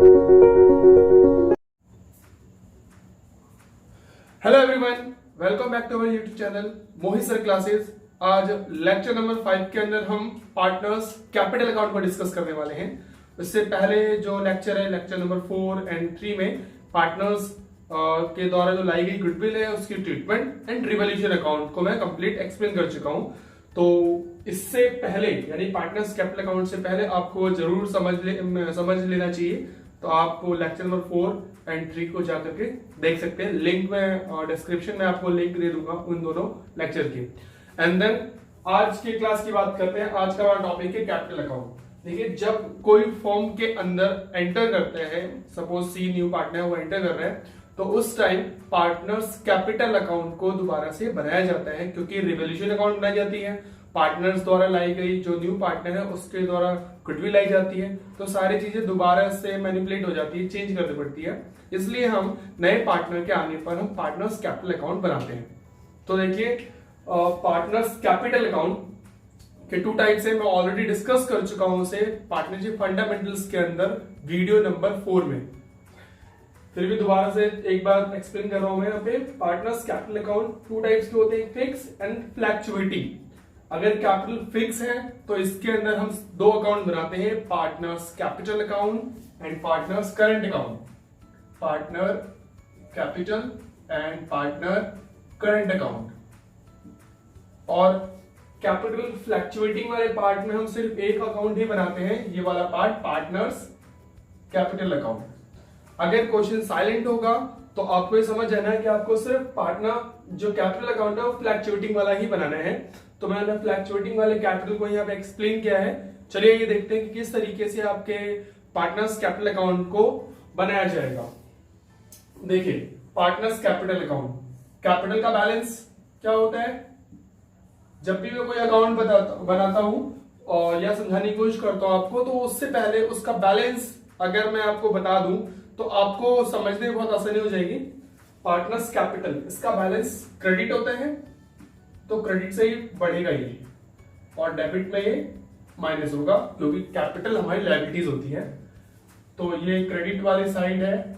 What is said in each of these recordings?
Hello everyone, welcome back to our YouTube channel Mohit sir classes. आज lecture number 5 के अंदर हम पार्टनर्स कैपिटल अकाउंट को डिस्कस करने वाले हैं। इससे पहले जो लेक्चर है, लेक्चर नंबर 4 एंड 3 में पार्टनर्स के द्वारा जो लाई गई गुडविल है उसकी ट्रीटमेंट एंड रिवॉल्यूशन अकाउंट को मैं कंप्लीट एक्सप्लेन कर चुका हूं। तो इससे पहले यानी पार्टनर्स कैपिटल अकाउंट से पहले आपको जरूर समझ लेना चाहिए। तो आप लेक्चर नंबर 4 एंड 3 को जाकर के देख सकते हैं। लिंक में डिस्क्रिप्शन में आपको लिंक दे दूंगा उन दोनों लेक्चर की। एंड देन आज की क्लास की बात करते हैं। आज का हमारा टॉपिक है कैपिटल अकाउंट। देखिए, जब कोई फॉर्म के अंदर एंटर करते हैं, सपोज सी न्यू पार्टनर वो एंटर कर रहे हैं, तो उस टाइम पार्टनर्स कैपिटल अकाउंट को दोबारा से बनाया जाता है, क्योंकि रिवॉल्यूशन अकाउंट बनाई जाती है। पार्टनर्स द्वारा लाई गई जो न्यू पार्टनर है उसके द्वारा गुडविल लाई जाती है, तो सारी चीजें दोबारा से मैनिपुलेट हो जाती है, चेंज करनी पड़ती है। इसलिए हम नए पार्टनर के आने पर हम पार्टनर्स कैपिटल अकाउंट बनाते हैं। तो देखिए, पार्टनर्स कैपिटल अकाउंट के 2 टाइप्स है। मैं ऑलरेडी डिस्कस कर चुका हूं उसे पार्टनरशिप फंडामेंटल्स के अंदर वीडियो नंबर 4 में। फिर भी दोबारा से एक बार एक्सप्लेन कर रहा हूं मैं यहाँ पे। पार्टनर्स कैपिटल अकाउंट 2 टाइप्स के होते हैं, फिक्स एंड फ्लैक्चुएटिंग। अगर कैपिटल फिक्स है तो इसके अंदर हम 2 अकाउंट बनाते हैं, partners capital account and partners current account. Partner capital and partner current account. और कैपिटल फ्लैक्चुएटिंग वाले पार्ट में हम सिर्फ एक अकाउंट ही बनाते हैं, ये वाला पार्ट पार्टनर्स कैपिटल अकाउंट। अगर क्वेश्चन साइलेंट होगा तो आपको ये समझ आना है कि आपको सिर्फ पार्टनर जो कैपिटल अकाउंट है वो फ्लैक्चुएटिंग वाला ही बनाना है। तो मैंने फ्लैक्चुएटिंग वाले कैपिटल को यहाँ पे एक्सप्लेन किया है। चलिए ये देखते हैं कि किस तरीके से आपके पार्टनर्स कैपिटल अकाउंट को बनाया जाएगा। देखिए, पार्टनर्स कैपिटल अकाउंट, कैपिटल का बैलेंस क्या होता है? जब भी मैं कोई अकाउंट बनाता हूं और या समझाने की कोशिश करता हूं आपको, तो उससे पहले उसका बैलेंस अगर मैं आपको बता दूं तो आपको समझने में बहुत आसानी हो जाएगी। पार्टनर्स कैपिटल, इसका बैलेंस क्रेडिट होता है, तो क्रेडिट से ही बढ़ेगा ये, और डेबिट में ये माइनस होगा, क्योंकि कैपिटल हमारी लायबिलिटीज होती है। तो ये क्रेडिट वाली साइड है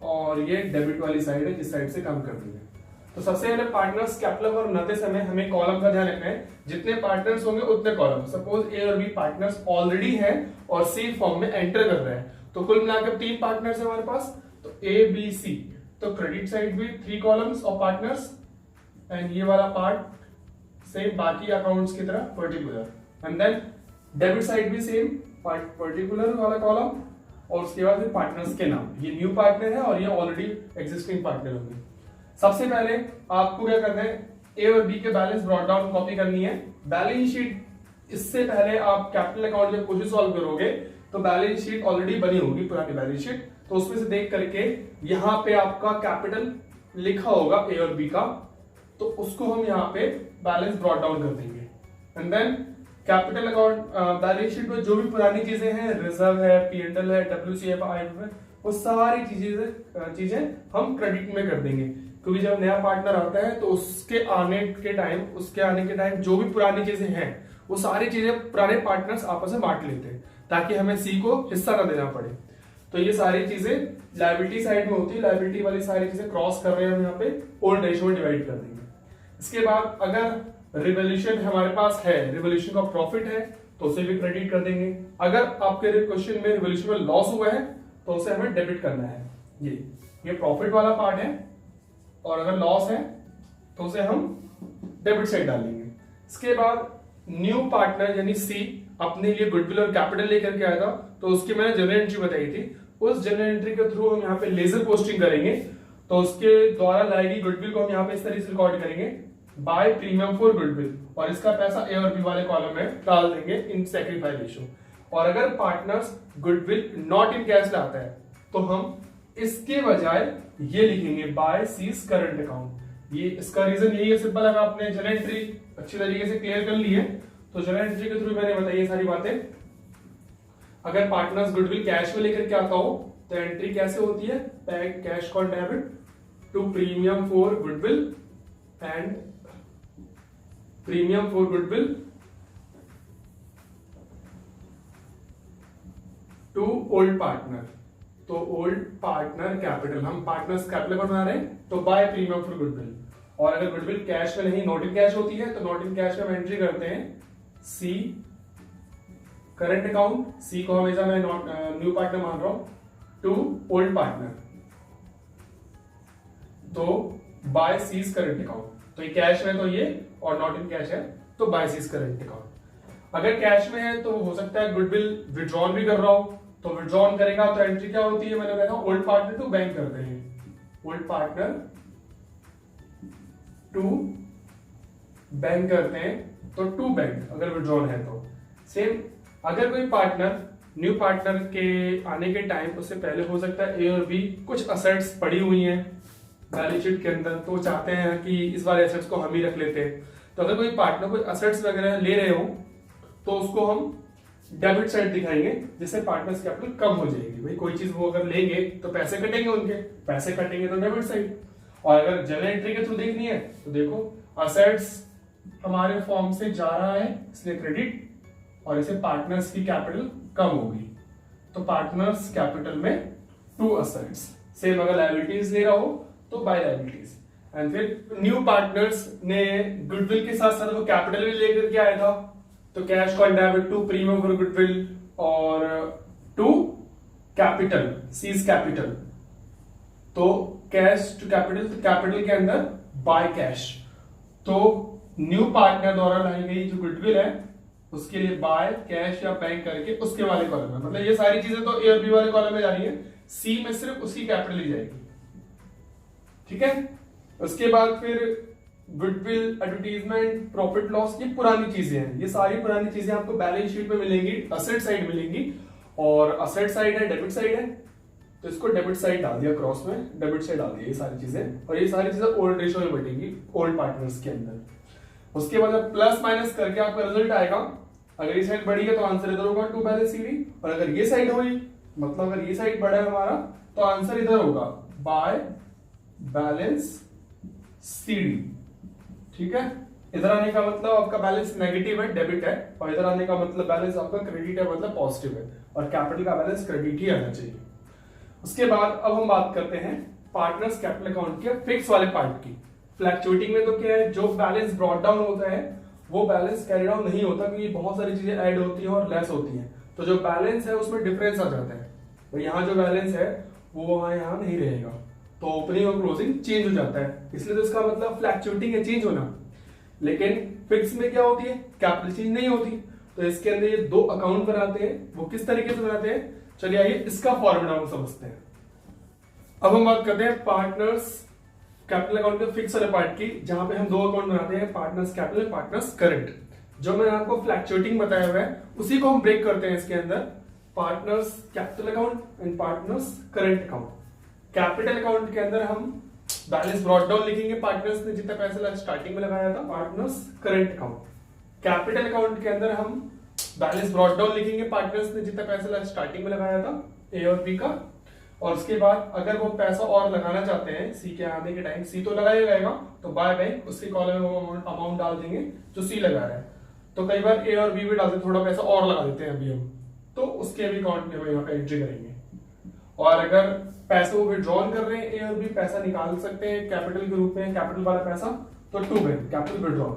और ये डेबिट वाली साइड है, जिस साइड से काम करती है। तो सबसे पहले पार्टनर्स कैपिटल अकाउंट बनाते समय हमें कॉलम का ध्यान रखना है। जितने पार्टनर्स होंगे उतने कॉलम। सपोज ए और बी पार्टनर्स ऑलरेडी है और सी फॉर्म में एंटर कर रहे हैं, तो कुल मिलाकर 3 पार्टनर्स है हमारे पास, तो ए बी सी। तो क्रेडिट साइड भी 3 कॉलम्स ऑफ पार्टनर्स, एंड ये वाला पार्ट सेम बाकी अकाउंट्स की तरह particular. And then debit side भी सेम पर्टिकुलर वाला कॉलम, और उसके बाद फिर पार्टनर्स के नाम। ये न्यू पार्टनर है और ये ऑलरेडी एग्जिस्टिंग पार्टनर होंगे। सबसे पहले आपको क्या करना है, ए और बी के बैलेंस ब्रॉट डाउन कॉपी करनी है। बैलेंस शीट, इससे पहले आप कैपिटल अकाउंट जब क्वेश्चन सॉल्व करोगे तो बैलेंस शीट ऑलरेडी बनी होगी, पुरानी बैलेंस शीट। तो उसमें से देख करके यहाँ पे आपका कैपिटल लिखा होगा ए और बी का, तो उसको हम यहाँ पे बैलेंस ब्रॉट डाउन कर देंगे। And then capital account balance sheet में जो भी पुरानी चीजें हैं, रिजर्व है, पीएनएल है, डब्ल्यूसीएफ है, वो सारी चीजें हम क्रेडिट में कर देंगे, क्योंकि जब नया पार्टनर आता है तो उसके आने के टाइम जो भी पुरानी चीजें हैं वो सारी चीजें पुराने पार्टनर्स आपस में बांट लेते हैं, ताकि हमें सी को हिस्सा ना देना पड़े। तो ये सारी चीजें लायबिलिटी साइड में होती है। लायबिलिटी वाली सारी चीजें क्रॉस कर रहे हैं हम यहाँ पे, ओल्ड रेशियो में डिवाइड कर देंगे। इसके बाद अगर रिवॉल्यूशन हमारे पास है, रिवॉल्यूशन का प्रॉफिट है, तो उसे भी क्रेडिट कर देंगे। अगर आपके क्वेश्चन में रिवॉल्यूशन में लॉस हुआ है तो उसे हमें डेबिट करना है। ये प्रॉफिट वाला पार्ट है, और अगर लॉस है तो उसे हम डेबिट साइड डालेंगे। इसके बाद न्यू पार्टनर यानी सी अपने लिए गुडविल और कैपिटल लेकर के आया था, तो उसकी मैंने जनरल एंट्री बताई थी। उस जनरल एंट्री के थ्रू हम यहाँ पे लेजर पोस्टिंग करेंगे, तो उसके द्वारा लाएगी गुडविल को हम यहाँ पे इस तरीके से रिकॉर्ड करेंगे, बाय प्रीमियम फॉर गुडविल, और इसका पैसा ए और बी वाले कॉलम में डाल देंगे इन सैक्रिफाइस रेशियो। और अगर partners goodwill not in cash लाता है तो हम इसके बजाय ये लिखेंगे बाय सीज करंट अकाउंट। ये इसका रीजन यही है सिंपल। अगर आपने जनरल एंट्री अच्छी तरीके से क्लियर कर ली है तो जनरल एंट्री के थ्रू मैंने बताई ये सारी बातें। अगर पार्टनर्स गुडविल कैश में लेकर के आता हो तो एंट्री कैसे होती है, cash call debit to premium for goodwill and premium for goodwill to old partner. तो ओल्ड पार्टनर कैपिटल, हम पार्टनर्स कैपिटल बना रहे हैं तो बाय प्रीमियम फॉर गुडविल। और अगर गुडविल कैश में नहीं नॉट इन कैश होती है तो नॉट इन कैश में हम एंट्री करते हैं सी करंट अकाउंट, सी को हमेशा मैं न्यू पार्टनर मान रहा हूं, टू ओल्ड पार्टनर, तो बाय सीज करंट अकाउंट। तो ये कैश में तो ये, और नॉट इन कैश है तो बाय सीज करंट अकाउंट। अगर कैश में है तो हो सकता है गुडविल विड्रॉन भी कर रहा हो, तो विड्रॉन करेगा तो एंट्री क्या होती है, मैंने देखा ओल्ड पार्टनर टू बैंक करते हैं, ओल्ड पार्टनर टू बैंक करते हैं, तो टू बैंक अगर विड्रॉन है तो। सेम अगर कोई पार्टनर न्यू पार्टनर के आने के टाइम उससे पहले हो सकता है ए और बी कुछ असेट्स पड़ी हुई हैं बैलेंस शीट के अंदर, तो चाहते हैं कि इस वाले एसेट्स को हम ही रख लेते हैं। तो अगर कोई पार्टनर कोई असेट्स वगैरह ले रहे हो तो उसको हम डेबिट साइड दिखाएंगे, जिससे पार्टनर्स कैपिटल कम हो जाएगी। भाई कोई चीज वो अगर लेंगे तो पैसे कटेंगे, उनके पैसे कटेंगे तो डेबिट साइड। और अगर जनरल एंट्री के थ्रू देखनी है तो देखो असेट्स हमारे फॉर्म से जा रहा है इसलिए क्रेडिट, और इसे पार्टनर्स की कैपिटल कम होगी तो पार्टनर्स कैपिटल में टू असेट्स। सेम अगर लायबिलिटीज ले रहा हो तो बाय लायबिलिटीज। एंड फिर न्यू पार्टनर्स ने गुडविल के साथ साथ वो कैपिटल भी लेकर के आया था, तो कैश को debit to premium for goodwill और टू कैपिटल सीज कैपिटल, तो कैश टू कैपिटल, तो कैपिटल के अंदर बाय कैश। तो न्यू पार्टनर द्वारा लाई गई जो गुडविल है उसके लिए बाय कैश या बैंक करके उसके वाले कॉलम में, मतलब ये सारी चीजें तो ए और बी वाले कॉलम में जा रही है, सी में सिर्फ उसकी कैपिटल ली जाएगी। ठीक है, उसके बाद फिर गुडविल, एडवर्टीजमेंट, प्रॉफिट लॉस, ये पुरानी चीजें हैं, ये सारी पुरानी चीजें आपको बैलेंस शीट में मिलेंगी, असेट साइड मिलेंगी। और असेट साइड है, डेबिट साइड है, तो इसको डेबिट साइड डाल दिया, क्रॉस में डेबिट साइड डाल दिया ये सारी चीजें। और ये सारी चीजें ओल्ड रेशियो में बटेंगी ओल्ड पार्टनर्स के अंदर। उसके बाद प्लस माइनस करके आपका रिजल्ट आएगा, अगर ये साइड बढ़ी है तो आंसर इधर होगा टू बैलेंस सीडी, और अगर ये साइड हुई मतलब अगर ये साइड बढ़ा है हमारा तो आंसर इधर होगा बाय बैलेंस सीडी। ठीक है, इधर आने का मतलब आपका बैलेंस नेगेटिव है, डेबिट है, और इधर आने का मतलब बैलेंस आपका क्रेडिट है, मतलब पॉजिटिव है, और कैपिटल का बैलेंस क्रेडिट ही आना चाहिए। उसके बाद अब हम बात करते हैं पार्टनर्स कैपिटल अकाउंट के फिक्स वाले पार्ट की। फ्लैक्चुएटिंग में तो क्या है, जो बैलेंस ब्रॉट डाउन होता है वो बैलेंस कैरी डाउन नहीं होता, क्योंकि बहुत सारी चीजें ऐड होती हैं और लेस होती हैं, तो जो बैलेंस है उसमें डिफरेंस आ जाता है। तो यहाँ जो बैलेंस है वो वहां यहाँ नहीं रहेगा, तो ओपनिंग और क्लोजिंग चेंज हो जाता है, इसलिए तो इसका मतलब फ्लैक्चुएटिंग है, चेंज होना। लेकिन फिक्स में क्या होती है, कैपिटल चेंज नहीं होती। तो इसके अंदर ये दो अकाउंट बनाते हैं, वो किस तरीके से बनाते हैं, चलिए आइए इसका फॉर्मूला हम समझते हैं। अब हम बात करते हैं पार्टनर्स कैपिटल अकाउंट के फिक्स वाले पार्ट की, जहां पे हम दो अकाउंट बनाते हैं, पार्टनर्स कैपिटल, पार्टनर्स करंट। जो मैंने आपको फ्लैक्चुएटिंग बताया हुआ है उसी को हम ब्रेक करते हैं इसके अंदर, partners capital account and partners current account. Capital account के अंदर हम बैलेंस ब्रॉट डाउन लिखेंगे, पार्टनर्स ने जितना पैसा स्टार्टिंग में लगाया था, partners current account. Capital account के अंदर हम बैलेंस ब्रॉट डाउन लिखेंगे, पार्टनर्स ने जितना पैसा स्टार्टिंग में लगाया था ए और बी का। और उसके बाद अगर वो पैसा और लगाना चाहते हैं सी के आने के टाइम, सी तो लगाएगा तो बाय बैंक उसके कॉलम में वो अमाउंट डाल देंगे जो सी लगा रहा है। तो कई बार ए और बी भी डालते, थोड़ा पैसा और लगा देते हैं अभी हम, तो उसके भी अकाउंट में वो यहाँ पे एंट्री करेंगे। और अगर पैसे वो विड्रॉल कर रहे हैं, ए और बी पैसा निकाल सकते हैं कैपिटल के रूप में, कैपिटल वाला पैसा, तो टू बैंक कैपिटल विड्रॉल।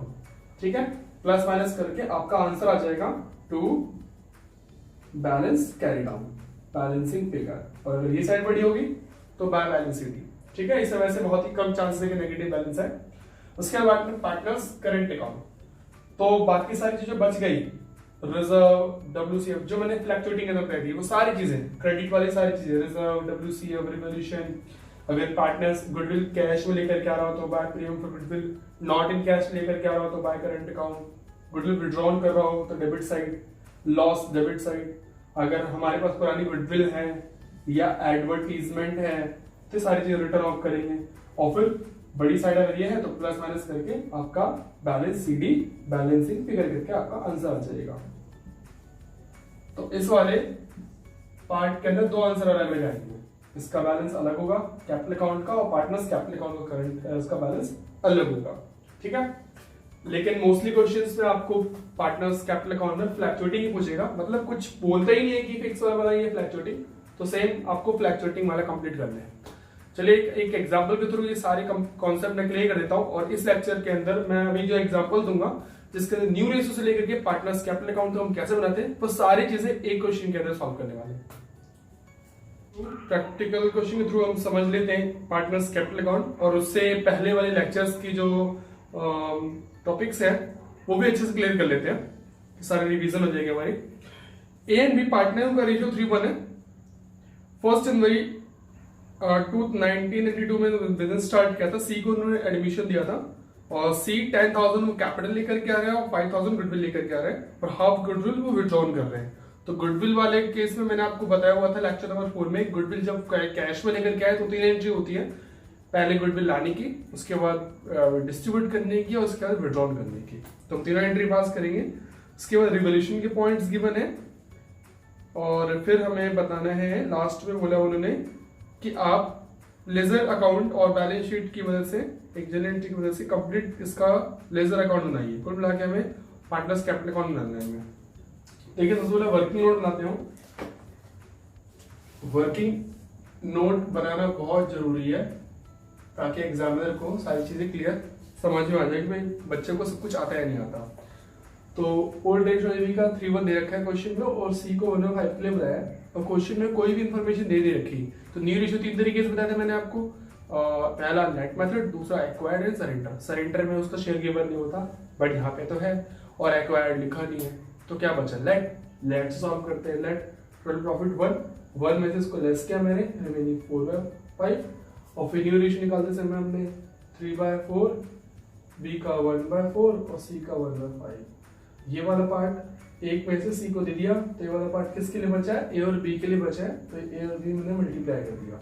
ठीक है, प्लस माइनस करके आपका आंसर आ जाएगा to balance carry down, balancing figure. और अगर ये साइड बड़ी होगी तो बाय बैलेंस सीडी। ठीक है, इस वजह से बहुत ही कम चांसेस है कि नेगेटिव बैलेंस है। उसके बाद में पार्टनर्स करंट अकाउंट, तो बाकी सारी चीजें बच गई, रिजर्व, डब्ल्यूसीएफ, जो मैंने फ्लैक्चुएटिंग के अंदर कह दी वो सारी चीजें, क्रेडिट वाली सारी चीजें, रिजर्व, डब्ल्यूसीएफ, रिवोल्यूशन। अगर पार्टनर्स गुडविल कैश में लेकर के आ रहा हो तो by premium for goodwill, not in cash लेकर के आ रहा हो तो by current account, goodwill withdrawn कर रहा हो तो debit side, loss debit side. अगर हमारे पास पुरानी गुडविल है या एडवर्टीजमेंट है तो सारी चीजें रिटर्न ऑफ करेंगे। और फिर बड़ी साइड अगर ये है तो प्लस माइनस करके आपका बैलेंस सीडी, बैलेंसिंग फिगर करके आपका आंसर आ जाएगा। तो इस वाले पार्ट के अंदर दो आंसर अलग अलग आएंगे, इसका बैलेंस अलग होगा कैपिटल अकाउंट का, और पार्टनर्स कैपिटल अकाउंट का करंट उसका बैलेंस अलग होगा। ठीक है, लेकिन मोस्टली क्वेश्चंस में आपको पार्टनर्स कैपिटल अकाउंट में फ्लैक्चुएटिंग ही पूछेगा, मतलब कुछ बोलता ही नहीं है कि फिक्स वाला बताइए फ्लैक्चुएटिंग, तो सेम आपको फ्लैक्चुएटिंग वाला कंप्लीट करना है। चलिए एक एग्जांपल के थ्रू ये सारे कॉन्सेप्ट मैं क्लियर कर देता हूँ, और इस लेक्चर के अंदर मैं अभी जो एग्जांपल दूंगा जिसके अंदर न्यू रेशियो से लेकर के पार्टनर्स कैपिटल अकाउंट को हम कैसे बनाते हैं, वो सारी चीजें एक क्वेश्चन के अंदर सॉल्व करने वाले हैं। प्रैक्टिकल क्वेश्चन के थ्रू हम समझ लेते हैं पार्टनर्स कैपिटल अकाउंट, और उससे पहले वाले लेक्चर्स की जो टॉपिक्स है वो भी अच्छे से क्लियर कर लेते हैं, सारे रिवीजन हो जाएंगे हमारी। ए एंड बी पार्टनर का रेशियो 3:1 है। 1 जनवरी 1992 में बिजनेस स्टार्ट किया था। सी को उन्होंने एडमिशन दिया था, और सी 10,000 वो कैपिटल लेकर के आ रहा है और 5,000 गुडविल लेकर के आ रहा है, और हाफ गुडविल वो विड्रॉन कर रहे हैं। तो गुडविल वाले केस में मैंने आपको बताया हुआ था लेक्चर नंबर 4 में, गुडविल जब कैश में लेकर के आए तो 3 एंट्री होती है। पहले गुडविल लाने की, उसके बाद डिस्ट्रीब्यूट करने की, और उसके बाद विड्रॉन करने की। तो हम 3 एंट्री पास करेंगे। उसके बाद रिवोल्यूशन के पॉइंट्स गिवन है, और फिर हमें बताना है, लास्ट में बोला उन्होंने कि आप लेजर अकाउंट और बैलेंस शीट की वजह से, एक जनरल एंट्री की वजह से कंप्लीट इसका लेजर अकाउंट बनाइए। कुल मिला के हमें पार्टनर्स कैपिटल अकाउंट बनाना है हमें। देखिए सबसे पहले वर्किंग नोट बनाते हो। वर्किंग नोट बनाना बहुत जरूरी है ताकि एग्जामिनर को सारी चीजें क्लियर समझ में आ जाए कि भाई बच्चे को सब कुछ आता है नहीं आता। तो ओल्ड रेशियो एबी का 3:1 दे रखा है क्वेश्चन में, और सी को 1/5 के लिए बताया, और क्वेश्चन में कोई भी इंफॉर्मेशन दे रखी। तो न्यू रेशियो 3 तरीके से बताया था मैंने आपको। पहला नेट मेथड, दूसरा एक्वायर्ड एंड सरेंडर। सरेंडर में उसका शेयर गिवन नहीं होता, बट यहाँ पे तो है, और एक्वायर्ड लिखा नहीं है। तो क्या बचा, लेट से सॉल्व करते हैं। लेट टोटल प्रॉफिट 1 में से इसको लेस किया मैंने, रिमेनिंग 4/5, और फिर न्यू रेशियो निकालते समय हमने 3/4, बी का 1/4 और सी का 1/5। ये वाला पार्ट एक में से सी को दे दिया, तो ये वाला पार्ट किसके लिए बचा है, ए और बी के लिए बचा है। तो ए और बी मैंने मल्टीप्लाई कर दिया,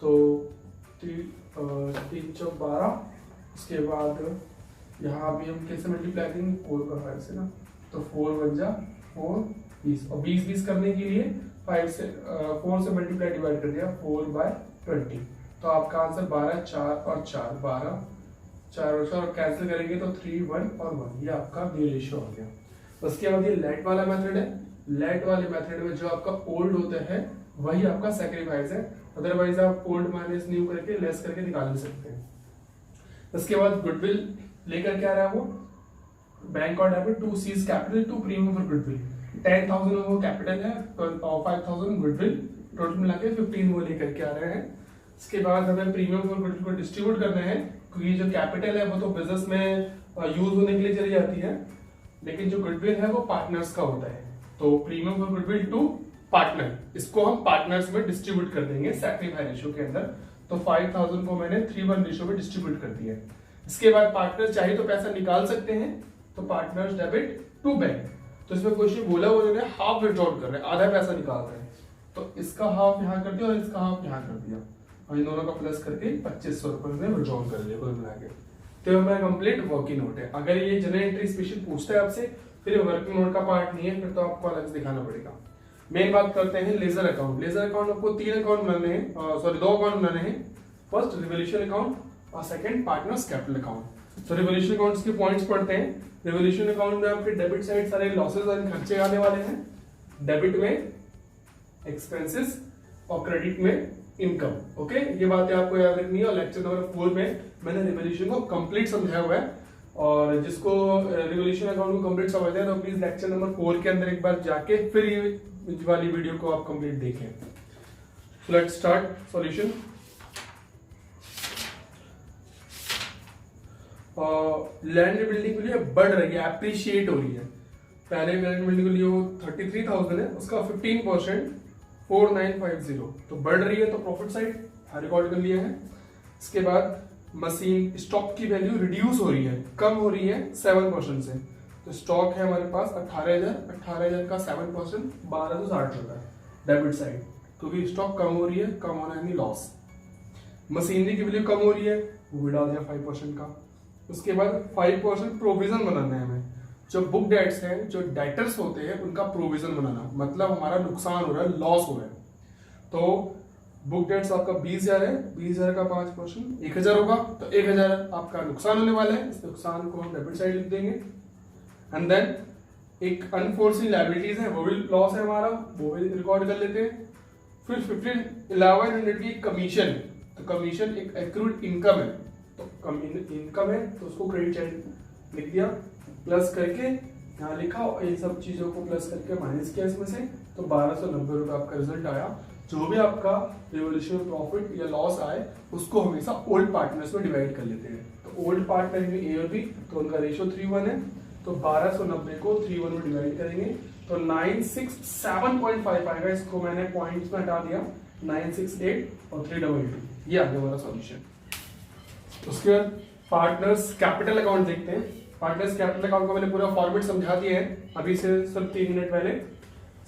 तो 3 चौक 12। उसके बाद यहाँ भी हम कैसे मल्टीप्लाई करेंगे, 4 का 5 से ना, तो 4 बन जा 4 20, और 20 करने के लिए 4 से मल्टीप्लाई डिवाइड कर दिया, 4/20। तो आपका आंसर 12, 4 और 4, 12, 4 और 4 कैंसिल करेंगे तो 3, 1 और 1, ये आपका न्यू रेशियो हो गया। उसके बाद ये लेट वाला मेथड है। लेट वाले मेथड में जो आपका ओल्ड होता है वही आपका सैक्रिफाइस है, अदरवाइज आप ओल्ड माइनस न्यू करके लेस करके निकाल भी सकते हैं। उसके बाद गुडविल लेकर क्या रहा है वो, बैंक और debit, 2 C's capital, 2 premium for goodwill. 10,000 वो कैपिटल है और 5,000 गुडविल, टोटल मिला के 15 वो लेकर के आ रहे हैं। इसके बाद हमें प्रीमियम फॉर गुडविल को डिस्ट्रीब्यूट करना है, क्योंकि जो कैपिटल है वो तो बिजनेस में यूज होने के लिए चली जाती है, लेकिन जो गुडविल है वो पार्टनर्स का होता है। तो premium for goodwill to partner, इसको हम पार्टनर्स में डिस्ट्रीब्यूट कर देंगे सैक्रिफाइस रेशियो के अंदर। तो 5,000 को मैंने 3:1 रेशियो में डिस्ट्रीब्यूट कर दिया। इसके बाद पार्टनर चाहिए तो पैसा निकाल सकते हैं, तो पार्टनर्स डेबिट टू बैंक। तो इसमें क्वेश्चन बोला उन्होंने हाफ विड्रॉल कर रहे हैं, आधा पैसा निकाल रहे हैं, तो इसका हाफ यहाँ कर दिया और इसका हाफ यहाँ कर दिया, और इन दोनों का प्लस करके 2,500 रुपए में विड्रॉल कर दिया कुल मिला के। तो हमारा कंप्लीट वर्किंग नोट है। अगर ये जनरल एंट्री स्पेशल पूछता है आपसे, फिर ये वर्किंग नोट का पार्ट नहीं है, फिर तो आपको अलग से दिखाना पड़ेगा। मेन बात करते हैं लेजर अकाउंट। लेजर अकाउंट आपको 3 अकाउंट बनाने हैं, 2 अकाउंट बनाने हैं। फर्स्ट रिवोल्यूशन अकाउंट और सेकंड पार्टनर्स कैपिटल अकाउंट। तो रिवोल्यूशन अकाउंट्स के पॉइंट्स पढ़ते हैं। रिवोल्यूशन अकाउंट में आपके डेबिट साइड सारे लॉसेस और खर्चे आने वाले हैं, डेबिट में एक्सपेंसेस और क्रेडिट में इनकम। ओके, ये बातें आपको याद रखनी है। और लेक्चर नंबर 4 में मैंने रिवोल्यूशन को कंप्लीट समझाया हुआ है, और जिसको रिवोल्यूशन अकाउंट को कंप्लीट समझना है तो प्लीज लेक्चर नंबर 4 के अंदर एक बार जाके फिर ये वाली वीडियो को आप कंप्लीट देखें। So let's start solution. Land building के लिए बढ़ रही है, एप्रिशिएट हो रही है। पहले लैंड बिल्डिंग के लिए वो 33,000 है, उसका 15% 4950, तो बढ़ रही है, तो प्रॉफिट साइड रिकॉर्ड कर लिया है। इसके बाद मशीन स्टॉक की वैल्यू रिड्यूस हो रही है, कम हो रही है 7% से। तो स्टॉक है हमारे पास 18,000 का 7% 1260 होता है डेबिट साइड, क्योंकि स्टॉक कम हो रही है, कम होना यानी लॉस। मशीनरी की वैल्यू कम हो रही है, वो भी डाल दिया 5% का। उसके बाद 5% प्रोविजन बनाना है हमें। जो बुक डेट्स हैं, जो डेटर्स होते हैं, उनका प्रोविजन बनाना, मतलब हमारा नुकसान हो रहा है, लॉस हो रहा है। तो बुक डेट्स आपका 20,000 है, 20,000 का 5% 1,000 होगा, तो 1,000 आपका नुकसान होने वाला है। इस नुकसान को हम डेबिट साइड लिख देंगे। एंड देन एक अनफोर्सिन लायबिलिटीज है, वो भी लॉस है हमारा, वो भी रिकॉर्ड कर लेते हैं। फिर 1100 की कमीशन, तो कमीशन एक एक्रूड इनकम है, तो इनकम है तो उसको क्रेडिट साइड लिख दिया, प्लस करके यहाँ लिखा और इन सब चीजों को प्लस करके माइनस किया इसमें से, तो 1290 रुपये आपका रिजल्ट आया। जो भी आपका रिवोल्यूशन प्रॉफिट या लॉस आए उसको हमेशा ओल्ड पार्टनर्स में डिवाइड कर लेते हैं। तो ओल्ड पार्टनर में ए और बी, तो उनका रेशियो 3:1 है, तो 1290 को 3:1 में डिवाइड करेंगे तो 967.5 आएगा। इसको मैंने पॉइंट्स में हटा दिया, 968 और 322, ये आ गया हमारा सॉल्यूशन। उसके बाद पार्टनर्स कैपिटल अकाउंट देखते हैं। पार्टनर्स कैपिटल अकाउंट को मैंने पूरा फॉर्मेट समझा दिया है अभी से सिर्फ 3 मिनट पहले।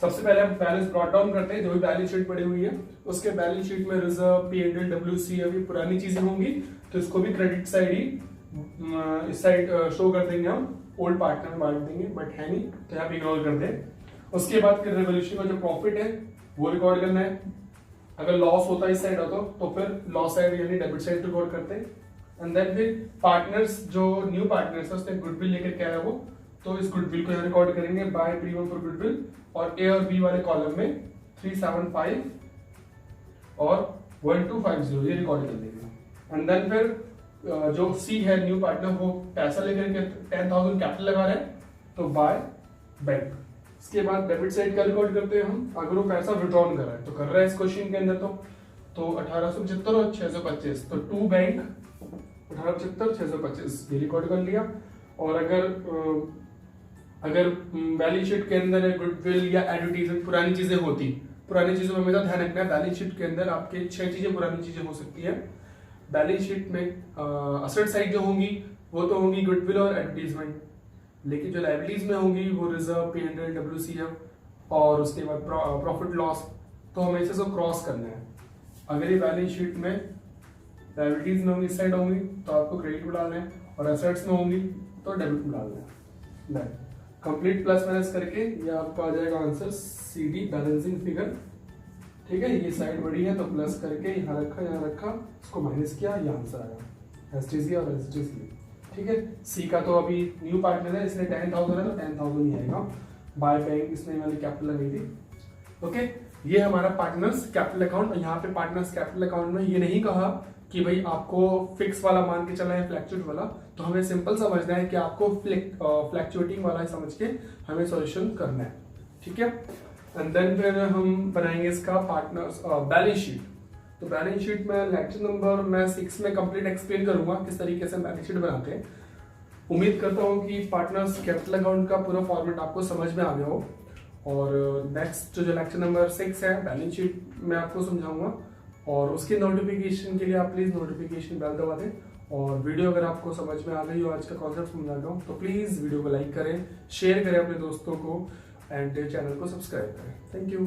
सबसे पहले हम बैलेंस ब्रॉट डाउन करते हैं, जो भी बैलेंस शीट पड़ी हुई है उसके बैलेंस शीट में रिजर्व, P&L, WC अभी पुरानी चीजें होंगी तो इसको भी क्रेडिट साइड ही इस साइड शो कर देंगे, हम ओल्ड पार्टनर में बांट देंगे, बट है नहीं तो यहाँ पे इग्नोर कर दें। उसके बाद रेवोल्यूशन का जो प्रॉफिट है वो रिकॉर्ड करना है। अगर लॉस होता है इस साइड होता तो फिर लॉस साइड यानी डेबिट साइड रिकॉर्ड करते हैं। एंड देन फिर पार्टनर्स, जो न्यू पार्टनर्स है उसने गुडविल लेकर के आया वो, तो इस गुडविल को यहाँ रिकॉर्ड करेंगे बाय प्रीमियम फॉर गुडविल, और ए और बी वाले कॉलम में 375 और 1250 ये रिकॉर्ड कर देंगे। एंड देन फिर जो सी है न्यू पार्टनर वो पैसा लेकर के 10,000 कैपिटल लगा रहे हैं, तो बाय बैंक। इसके बाद डेबिट साइड का रिकॉर्ड करते हैं हम, अगर वो पैसा विड्रॉन कर रहा है तो कर रहा है इस क्वेश्चन के अंदर, तो 1875 और 625, तो टू बैंक 1875 625 ये रिकॉर्ड कर लिया। और अगर बैलेंस शीट के अंदर गुडविल या एडवर्टीजमेंट पुरानी चीजें होती, पुरानी चीजों में हमेशा ध्यान रखना है, बैलेंस शीट के अंदर आपके 6 चीजें पुरानी चीजें हो सकती है। बैलेंस शीट में असेट साइड जो होंगी वो तो होंगी गुडविल और एडवर्टीजमेंट, लेकिन जो लायबिलिटीज में होंगी वो रिजर्व, P&L, WCF और उसके बाद प्रॉफिट लॉस, तो हमें इसे सब क्रॉस करना है। अगर ये बैलेंस शीट में लायबिलिटीज में होंगी इस साइड होंगी तो आपको क्रेडिट में डालना है, और एसेट्स में होंगी तो डेबिट में डालना है। कंप्लीट प्लस माइनस करके ये आपका आ जाएगा आंसर CD बैलेंसिंग फिगर। ठीक है, ये साइड बड़ी है तो प्लस करके यहाँ रखा, इसको माइनस किया, ये आंसर आया STC और STC। ठीक है, सी का तो अभी न्यू पार्टनर है इसलिए 10,000 है तो 10,000 ही आएगा, बाय बैंक इसमें मैंने कैपिटल लगाई थी। ओके, ये हमारा पार्टनर्स कैपिटल अकाउंट। यहाँ पे पार्टनर्स कैपिटल अकाउंट में ये नहीं कहा कि भाई आपको फिक्स वाला मान के चलना है फ्लैक्चुएट वाला, तो हमें सिंपल समझना है कि आपको फ्लैक्चुएटिंग वाला समझ के हमें सॉल्यूशन करना है। ठीक है, एंड देन फिर हम बनाएंगे इसका पार्टनर्स बैलेंस शीट। तो बैलेंस शीट में लेक्चर नंबर मैं 6 में कंप्लीट एक्सप्लेन करूंगा किस तरीके से बैलेंस शीट बनाते हैं। उम्मीद करता हूँ कि पार्टनर्स कैपिटल अकाउंट का पूरा फॉर्मेट आपको समझ में आ गया हो, और नेक्स्ट जो लेक्चर नंबर 6 है बैलेंस शीट मैं आपको समझाऊंगा, और उसके नोटिफिकेशन के लिए आप प्लीज नोटिफिकेशन बेल दबा दें। और वीडियो अगर आपको समझ में आ गई हो, आज का कॉन्सेप्ट समझ आ गया हो, तो प्लीज वीडियो को लाइक करें, शेयर करें अपने दोस्तों को, एंड चैनल को सब्सक्राइब करें। Thank you.